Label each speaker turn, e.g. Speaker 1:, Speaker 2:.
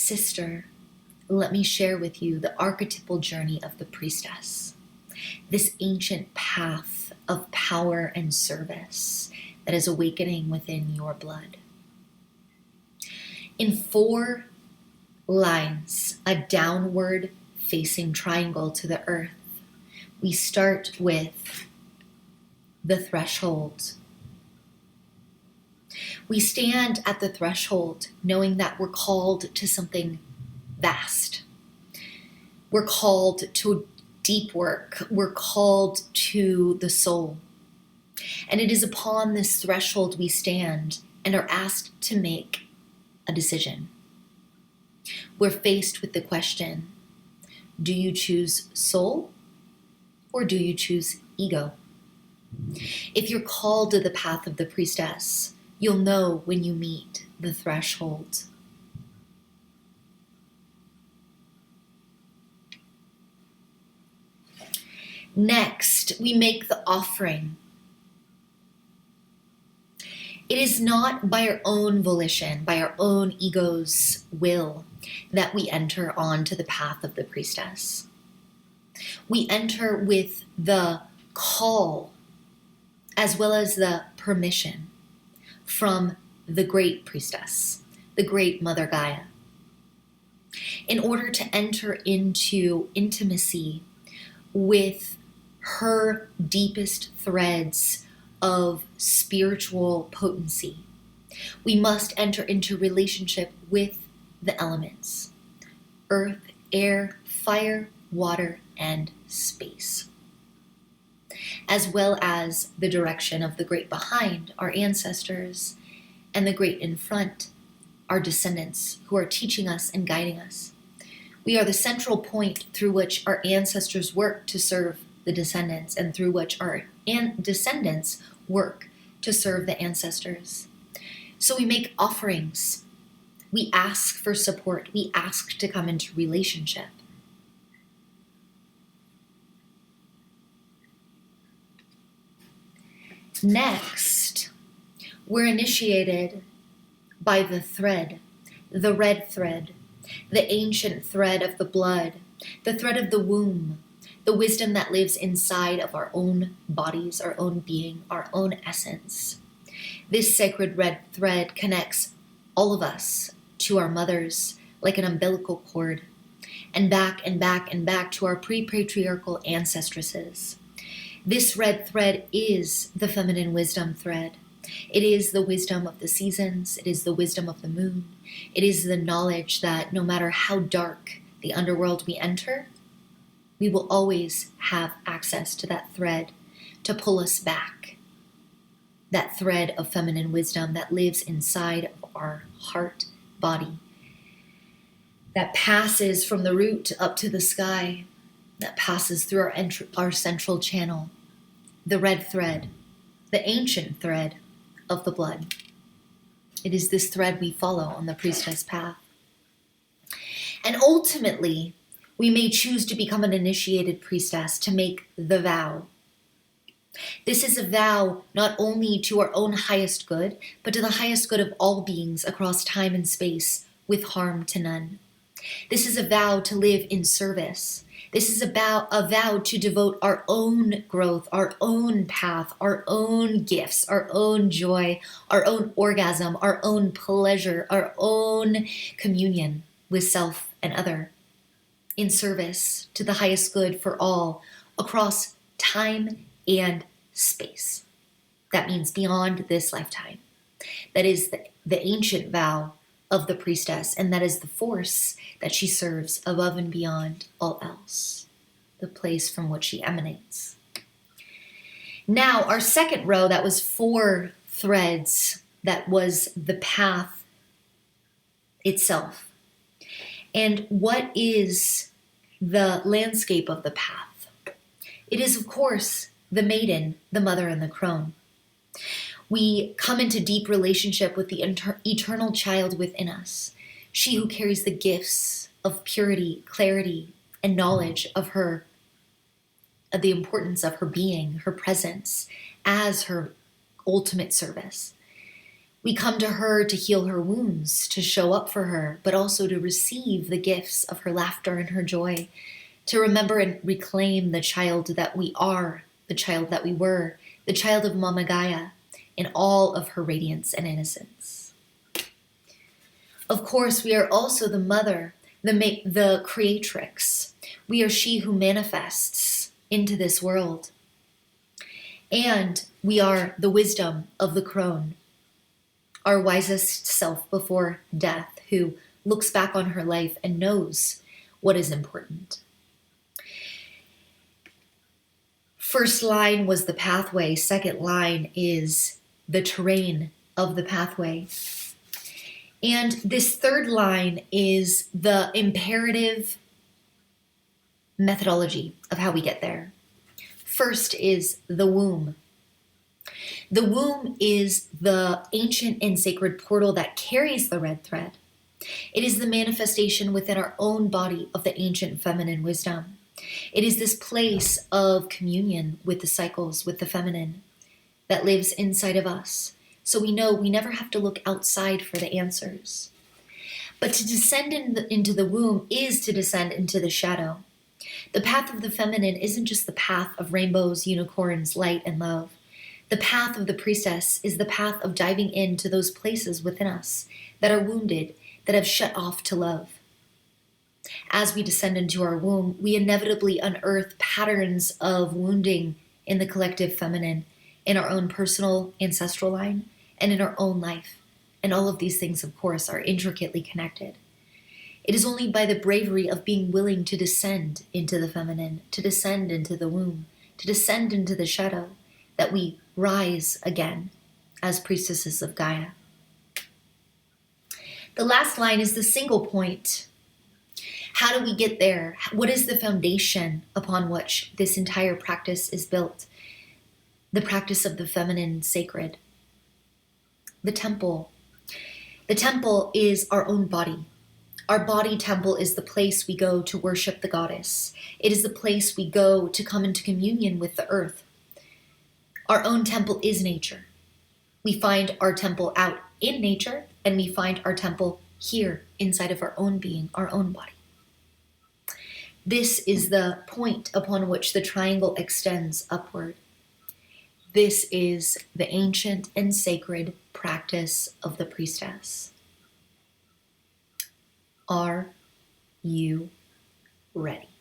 Speaker 1: Sister, let me share with you the archetypal journey of the priestess, this ancient path of power and service that is awakening within your blood. In 4 lines, a downward facing triangle to the earth, we start with the threshold. We stand at the threshold knowing that we're called to something vast. We're called to deep work. We're called to the soul. And it is upon this threshold we stand and are asked to make a decision. We're faced with the question, do you choose soul or do you choose ego? If you're called to the path of the priestess, you'll know when you meet the threshold. Next, we make the offering. It is not by our own volition, by our own ego's will, that we enter onto the path of the priestess. We enter with the call as well as the permission from the great priestess, the great Mother Gaia. In order to enter into intimacy with her deepest threads of spiritual potency, we must enter into relationship with the elements: earth, air, fire, water, and space, as well as the direction of the great behind, our ancestors, and the great in front, our descendants, who are teaching us and guiding us. We are the central point through which our ancestors work to serve the descendants, and through which our descendants work to serve the ancestors. So we make offerings. We ask for support. We ask to come into relationship. Next, we're initiated by the thread, the red thread, the ancient thread of the blood, the thread of the womb, the wisdom that lives inside of our own bodies, our own being, our own essence. This sacred red thread connects all of us to our mothers like an umbilical cord, and back and back and back to our pre-patriarchal ancestresses. This red thread is the feminine wisdom thread. It is the wisdom of the seasons. It is the wisdom of the moon. It is the knowledge that no matter how dark the underworld we enter, we will always have access to that thread to pull us back. That thread of feminine wisdom that lives inside of our heart, body, that passes from the root up to the sky, that passes through our central channel, the red thread, the ancient thread of the blood. It is this thread we follow on the priestess path. And ultimately, we may choose to become an initiated priestess to make the vow. This is a vow not only to our own highest good, but to the highest good of all beings across time and space, with harm to none. This is a vow to live in service. This is a vow to devote our own growth, our own path, our own gifts, our own joy, our own orgasm, our own pleasure, our own communion with self and other, in service to the highest good for all across time and space. That means beyond this lifetime. That is the ancient vow of the priestess, and that is the force that she serves above and beyond all else, the place from which she emanates. Now, our second row, that was 4 threads, that was the path itself. And what is the landscape of the path? It is, of course, the maiden, the mother, and the crone. We come into deep relationship with the eternal child within us, she who carries the gifts of purity, clarity, and knowledge of the importance of her being, her presence, as her ultimate service. We come to her to heal her wounds, to show up for her, but also to receive the gifts of her laughter and her joy, to remember and reclaim the child that we are, the child that we were, the child of Mama Gaia in all of her radiance and innocence. Of course, we are also the mother, the creatrix. We are she who manifests into this world. And we are the wisdom of the crone, our wisest self before death, who looks back on her life and knows what is important. First line was the pathway. Second line is the terrain of the pathway. And this third line is the imperative methodology of how we get there. First is the womb. The womb is the ancient and sacred portal that carries the red thread. It is the manifestation within our own body of the ancient feminine wisdom. It is this place of communion with the cycles, with the feminine that lives inside of us. So we know we never have to look outside for the answers. But to descend into the womb is to descend into the shadow. The path of the feminine isn't just the path of rainbows, unicorns, light, and love. The path of the priestess is the path of diving into those places within us that are wounded, that have shut off to love. As we descend into our womb, we inevitably unearth patterns of wounding in the collective feminine, in our own personal ancestral line, and in our own life. And all of these things, of course, are intricately connected. It is only by the bravery of being willing to descend into the feminine, to descend into the womb, to descend into the shadow, that we rise again as priestesses of Gaia. The last line is the single point. How do we get there? What is the foundation upon which this entire practice is built? The practice of the feminine sacred. The temple. The temple is our own body. Our body temple is the place we go to worship the goddess. It is the place we go to come into communion with the earth. Our own temple is nature. We find our temple out in nature, and we find our temple here inside of our own being, our own body. This is the point upon which the triangle extends upward. This is the ancient and sacred practice of the priestess. Are you ready?